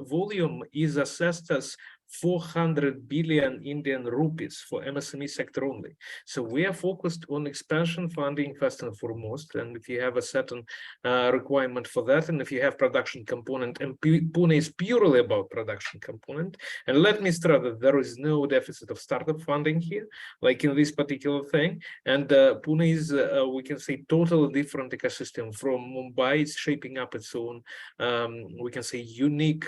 volume is assessed as 400 billion Indian rupees for MSME sector only. So we are focused on expansion funding first and foremost. And if you have a certain requirement for that, and if you have production component, and Pune is purely about production component, and let me stress that there is no deficit of startup funding here, like in this particular thing. And Pune is, we can say, totally different ecosystem from Mumbai. It's shaping up its own, we can say, unique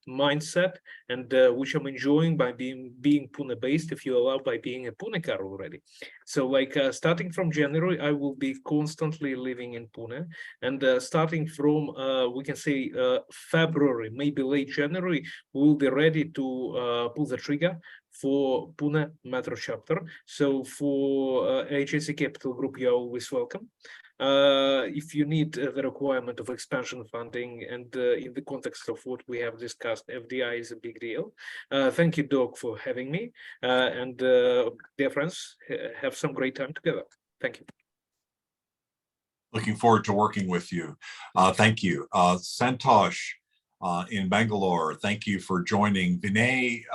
mindset, and which I'm enjoying by being Pune based, if you allow, by being a Punekar already. So like starting from January, I will be constantly living in Pune, and starting from we can say February, maybe late January, we'll be ready to pull the trigger for Pune Metro chapter. So for HSC Capital Group, you're always welcome. If you need the requirement of expansion funding, and in the context of what we have discussed, FDI is a big deal. Thank you, Doc, for having me. And dear friends, have some great time together. Thank you. Looking forward to working with you. Thank you. Santosh in Bangalore, thank you for joining. Vinay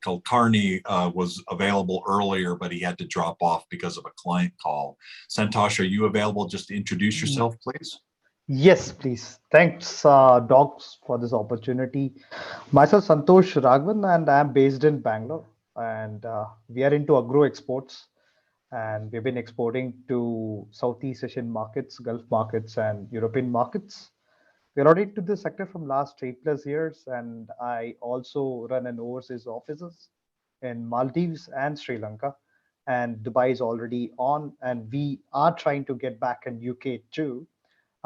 Kulkarni was available earlier, but he had to drop off because of a client call. Santosh, are you available? Just to introduce yourself, please. Yes, please. Thanks, Docs, for this opportunity. Myself, Santosh Raghavan, and I'm based in Bangalore. And we are into agro exports. And we've been exporting to Southeast Asian markets, Gulf markets, and European markets. We're already into this sector from last 8+ years, and I also run an overseas offices in Maldives and Sri Lanka, and Dubai is already on, and we are trying to get back in UK too,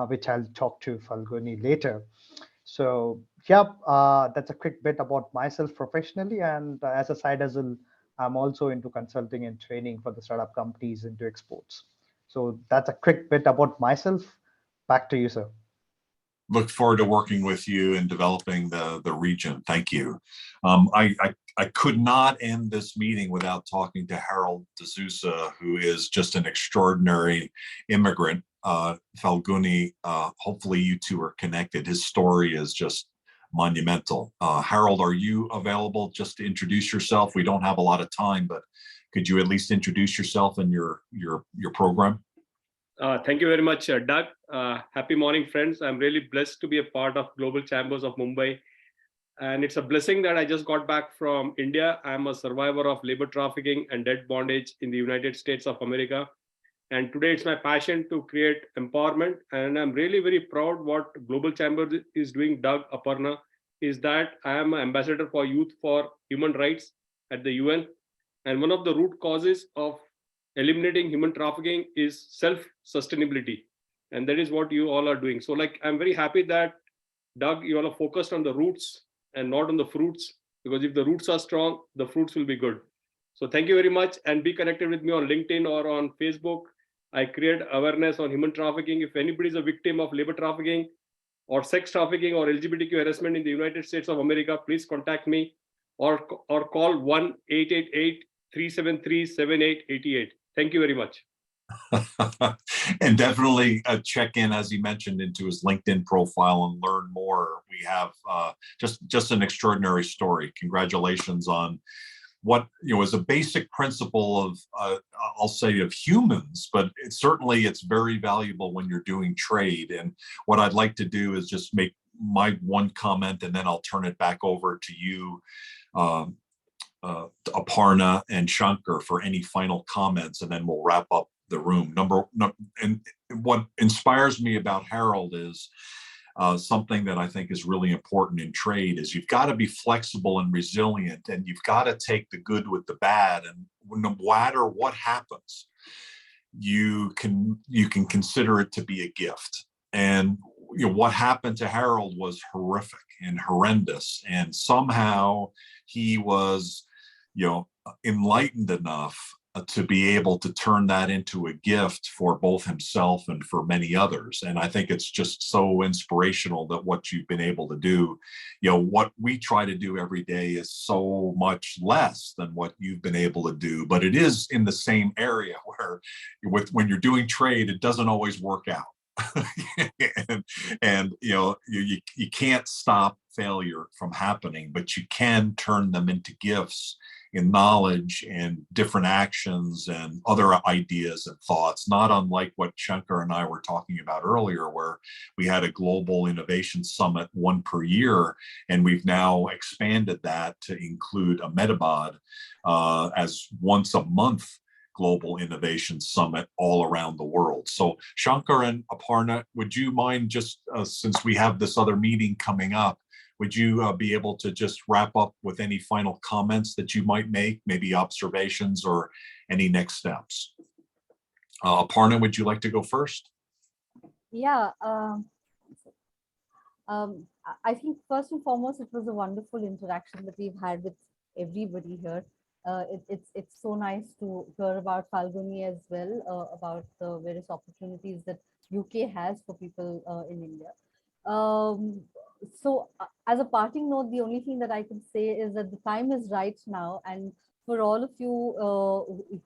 which I'll talk to Falguni later. So yeah, that's a quick bit about myself professionally, and as a side hustle, I'm also into consulting and training for the startup companies into exports. So that's a quick bit about myself. Back to you, sir. Look forward to working with you and developing the region. Thank you. I could not end this meeting without talking to Harold D'Souza, who is just an extraordinary immigrant. Falguni, hopefully you two are connected. His story is just monumental. Harold, are you available just to introduce yourself? We don't have a lot of time, but could you at least introduce yourself and your program? Thank you very much, Doug. Happy morning, friends. I'm really blessed to be a part of Global Chambers of Mumbai. And it's a blessing that I just got back from India. I'm a survivor of labor trafficking and debt bondage in the United States of America. And today it's my passion to create empowerment. And I'm really very proud what Global Chambers is doing, Doug, Aparna, is that I am an ambassador for youth for human rights at the UN. And one of the root causes of eliminating human trafficking is self-sustainability. And that is what you all are doing. So like, I'm very happy that, Doug, you all are focused on the roots and not on the fruits, because if the roots are strong, the fruits will be good. So thank you very much, and be connected with me on LinkedIn or on Facebook. I create awareness on human trafficking. If anybody is a victim of labor trafficking or sex trafficking or LGBTQ harassment in the United States of America, please contact me or call 1-888-373-7888. Thank you very much. And definitely check in, as he mentioned, into his LinkedIn profile and learn more. We have just an extraordinary story. Congratulations on what is a basic principle of I'll say of humans, but it's very valuable when you're doing trade. And what I'd like to do is just make my one comment, and then I'll turn it back over to you, Aparna and Shankar, for any final comments, and then we'll wrap up the room. And what inspires me about Harold is something that I think is really important in trade is you've got to be flexible and resilient, and you've got to take the good with the bad. And no matter what happens, you can consider it to be a gift. And what happened to Harold was horrific and horrendous. And somehow he was, enlightened enough to be able to turn that into a gift for both himself and for many others. And I think it's just so inspirational that what you've been able to do, what we try to do every day is so much less than what you've been able to do, but it is in the same area where when you're doing trade, it doesn't always work out. and you can't stop failure from happening, but you can turn them into gifts in knowledge and different actions and other ideas and thoughts, not unlike what Shankar and I were talking about earlier, where we had a global innovation summit, one per year, and we've now expanded that to include Ahmedabad as once a month global innovation summit all around the world. So Shankar and Aparna, would you mind just, since we have this other meeting coming up, would you be able to just wrap up with any final comments that you might make, maybe observations or any next steps? Aparna, would you like to go first? Yeah, I think first and foremost, it was a wonderful interaction that we've had with everybody here. It's so nice to hear about Falguni as well, about the various opportunities that UK has for people in India. So as a parting note, the only thing that I can say is that the time is right now, and for all of you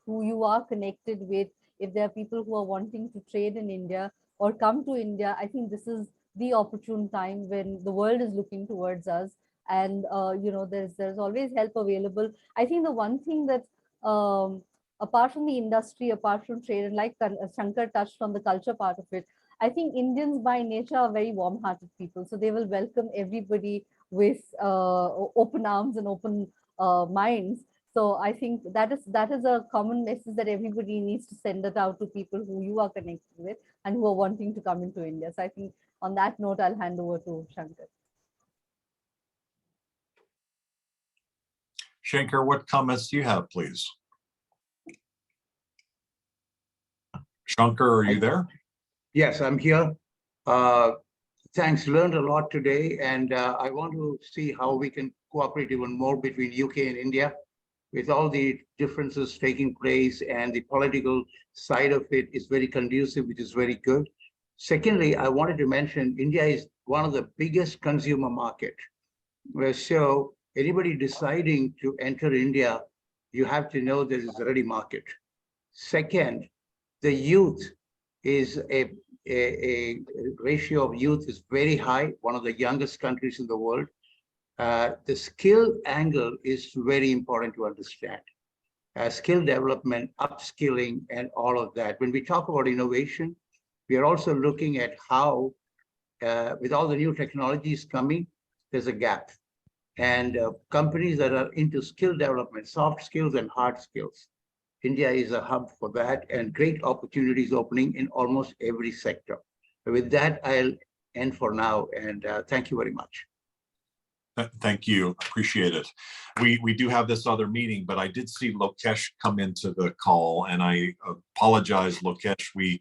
who you are connected with, if there are people who are wanting to trade in India or come to India, I think this is the opportune time when the world is looking towards us. And there's always help available. I think the one thing that apart from the industry, apart from trade, and like Shankar touched on the culture part of it, I think Indians by nature are very warm-hearted people, so they will welcome everybody with open arms and open minds. So I think that is a common message that everybody needs to send it out to people who you are connected with and who are wanting to come into India. So I think on that note, I'll hand over to Shankar. Shankar, what comments do you have, please? Shankar, are you there? Yes, I'm here. Thanks, learned a lot today, and I want to see how we can cooperate even more between UK and India with all the differences taking place, and the political side of it is very conducive, which is very good. Secondly, I wanted to mention India is one of the biggest consumer market. So anybody deciding to enter India, you have to know there is a ready market. Second, the youth is a ratio of youth is very high, one of the youngest countries in the world. The skill angle is very important to understand. Skill development, upskilling, and all of that. When we talk about innovation, we are also looking at how, with all the new technologies coming, there's a gap. And companies that are into skill development, soft skills and hard skills, India is a hub for that, and great opportunities opening in almost every sector. With that, I'll end for now, and thank you very much. Thank you, appreciate it. We do have this other meeting, but I did see Lokesh come into the call, and I apologize, Lokesh.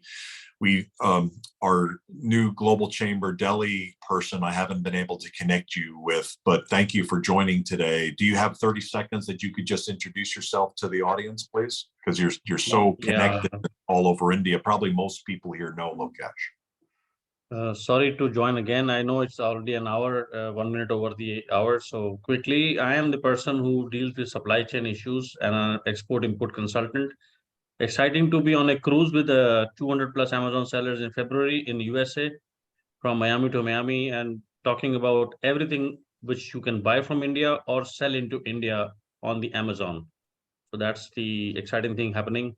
Our new Global Chamber Delhi person, I haven't been able to connect you with, but thank you for joining today. Do you have 30 seconds that you could just introduce yourself to the audience, please? Because you're so connected all over India. Probably most people here know Lokesh. Sorry to join again. I know it's already an hour, 1 minute over the hour. So quickly, I am the person who deals with supply chain issues and an export import consultant. Exciting to be on a cruise with 200 plus Amazon sellers in February in the USA, from Miami to Miami, and talking about everything which you can buy from India or sell into India on the Amazon. So that's the exciting thing happening.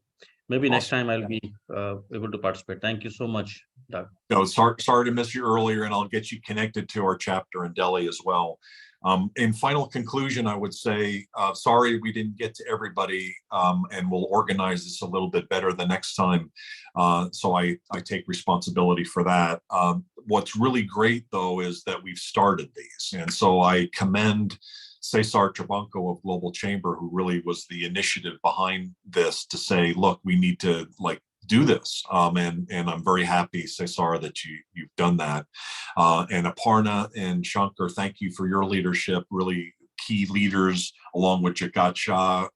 Maybe next time I'll be able to participate. Thank you so much, Doug. No, sorry to miss you earlier, and I'll get you connected to our chapter in Delhi as well. In final conclusion, I would say, sorry we didn't get to everybody, and we'll organize this a little bit better the next time. So I take responsibility for that. What's really great, though, is that we've started these. And so I commend Cesar Trabanco of Global Chamber, who really was the initiative behind this, to say, look, we need to do this. And I'm very happy, Cesar, that you've done that. And Aparna and Shankar, thank you for your leadership, really key leaders along with Jagat Shah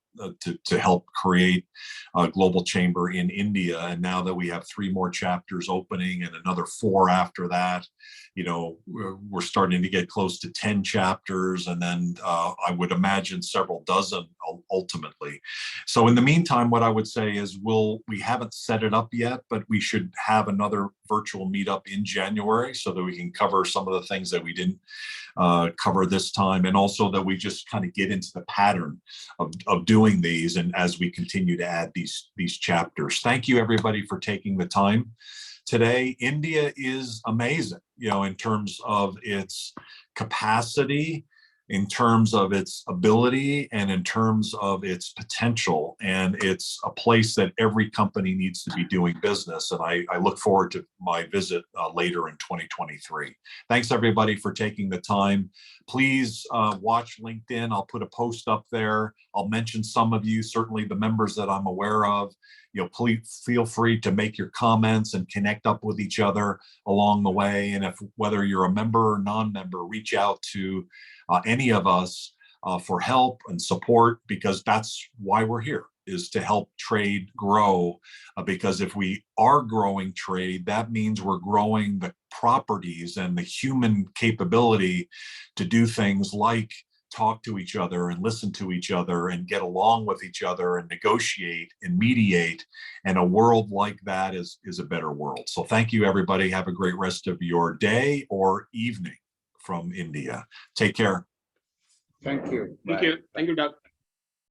to help create a global chamber in India. And now that we have 3 more chapters opening and another 4 after that, you know, we're starting to get close to 10 chapters, and then I would imagine several dozen ultimately. So in the meantime, what I would say is we haven't set it up yet, but we should have another virtual meetup in January so that we can cover some of the things that we didn't cover this time, and also that we just kind of get into the pattern of doing these, and as we continue to add these chapters. Thank you everybody for taking the time today. India is amazing, you know, in terms of its capacity, in terms of its ability, and in terms of its potential. And it's a place that every company needs to be doing business. And I look forward to my visit later in 2023. Thanks everybody for taking the time. Please watch LinkedIn. I'll put a post up there. I'll mention some of you, certainly the members that I'm aware of. You know, please feel free to make your comments and connect up with each other along the way. And whether you're a member or non-member, reach out to any of us for help and support, because that's why we're here, is to help trade grow. Because if we are growing trade, that means we're growing the properties and the human capability to do things like talk to each other and listen to each other and get along with each other and negotiate and mediate. And a world like that is a better world. So thank you, everybody. Have a great rest of your day or evening from India. Take care. Thank you. Thank Bye. you. Thank you, Doug.